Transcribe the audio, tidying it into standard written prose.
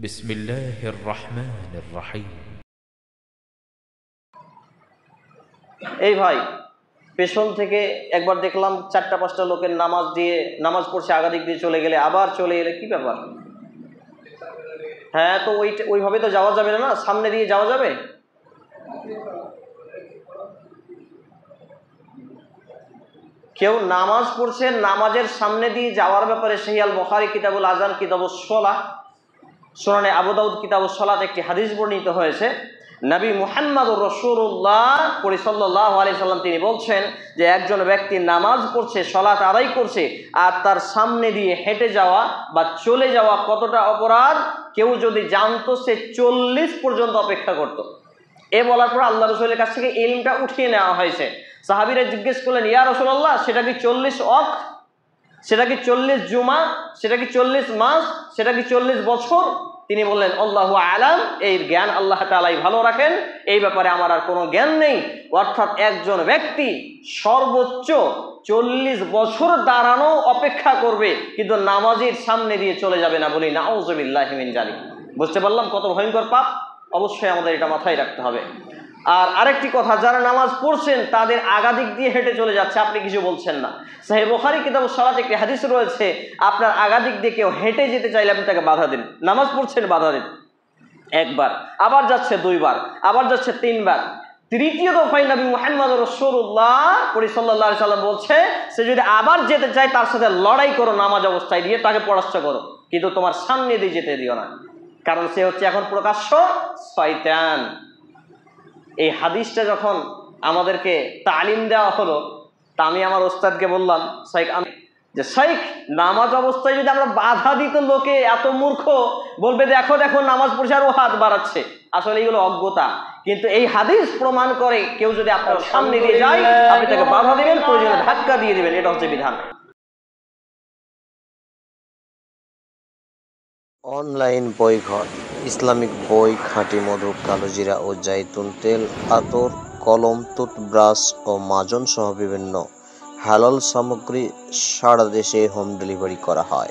বিসমিল্লাহির রহমানির রহিম। এই ভাই পেছন থেকে একবার দেখলাম 4-5টা লোকের নামাজ পড়ছে, আগা দিক দিয়ে চলে গেলে আবার চলে এলে, কি ব্যাপার? হ্যাঁ, তো ওইভাবে তো যাওয়া যাবে না, সামনে দিয়ে যাওয়া যাবে? কেউ নামাজ পড়ছে, নামাজের সামনে দিয়ে যাওয়ার ব্যাপারে সহিহ আল বুখারী কিতাবুল আযান কিতাবুস সালাহ, সুনানে আবু দাউদ কিতাবুস সালাত একটি হাদিস বর্ণিত হয়েছে। নবী মুহাম্মদুর রাসূলুল্লাহ সাল্লাল্লাহু আলাইহি সাল্লাম তিনি বলছেন যে একজন ব্যক্তি নামাজ পড়ছে, সালাত আদায় করছে, আর তার সামনে দিয়ে হেঁটে যাওয়া বা চলে যাওয়া কতটা অপরাধ কেউ যদি জানতো, সে 40 পর্যন্ত অপেক্ষা করত। এ বলার পর আল্লাহ রাসূলের কাছ থেকে ইলমটা উঠিয়ে নেওয়া হয়েছে। সাহাবীরা জিজ্ঞেস করলেন, ইয়া রাসূলুল্লাহ, সেটা কি 40 ওয়াক্ত, সেটা কি 40 জুমা, সেটা কি 40 মাস, সেটা কি 40 বছর? তিনি বললেন, আল্লাহু আলাম, এই জ্ঞান আল্লাহ তাআলাই ভালো রাখেন, এই ব্যাপারে আমার আর কোনো জ্ঞান নেই। অর্থাৎ একজন ব্যক্তি সর্বোচ্চ 40 বছর দাঁড়ানো অপেক্ষা করবে, কিন্তু নামাজের সামনে দিয়ে চলে যাবে না। বলি নাউযুবিল্লাহি মিন যালিক। বুঝতে পারলাম কত ভয়ঙ্কর পাপ? অবশ্যই আমাদের এটা মাথায় রাখতে হবে। আর আরেকটি কথা, যারা নামাজ পড়ছেন তাদের আগা দিক দিয়ে হেঁটে চলে যাচ্ছে, আপনি কিছু বলছেন না। সহিহ বুখারী কিতাবুস সালাত একটি হাদিস রয়েছে, আপনার আগা দিক দিয়ে কেউ হেঁটে যেতে চাইলে আপনি তাকে বাধা দিন। নামাজ পড়ছেন, বাধা দিন। একবার, আবার যাচ্ছে 2 বার, আবার যাচ্ছে 3 বার। তৃতীয় দফায় নবী মুহাম্মদ রাসূলুল্লাহ সাল্লাল্লাহু আলাইহি সাল্লাম বলছে, সে যদি আবার যেতে চায় তার সাথে লড়াই করো, নামাজ অবস্থায় দিয়ে তাকে পরাস্ত করো, কিন্তু তোমার সামনে দিয়ে যেতে দিও না, কারণ সে হচ্ছে এখন প্রকাশ্য শয়তান। এই হাদিসটা যখন আমাদেরকে তালিম দেওয়া হলো, তা আমি আমার ওস্তাদকে বললাম, শাইখ, নামাজ অবস্থায় যদি আমরা বাধা দিত, লোকে এত মূর্খ বলবে দেখো দেখো নামাজ পড়ছে আর ও হাত বাড়াচ্ছে। আসলে এগুলো অজ্ঞতা, কিন্তু এই হাদিস প্রমাণ করে কেউ যদি আপনার সামনে দিয়ে যায়, আপনি তাকে বাধা দিবেন, প্রয়োজনে ধাক্কা দিয়ে দিবেন, এটা হচ্ছে বিধান। অনলাইন বইঘর, ইসলামিক বই, খাঁটি মধু, কালোজিরা ও জাইতুন তেল, আতর, কলম, টুথব্রাশ ও মাজন সহ বিভিন্ন হালাল সামগ্রী সারা দেশে হোম ডেলিভারি করা হয়।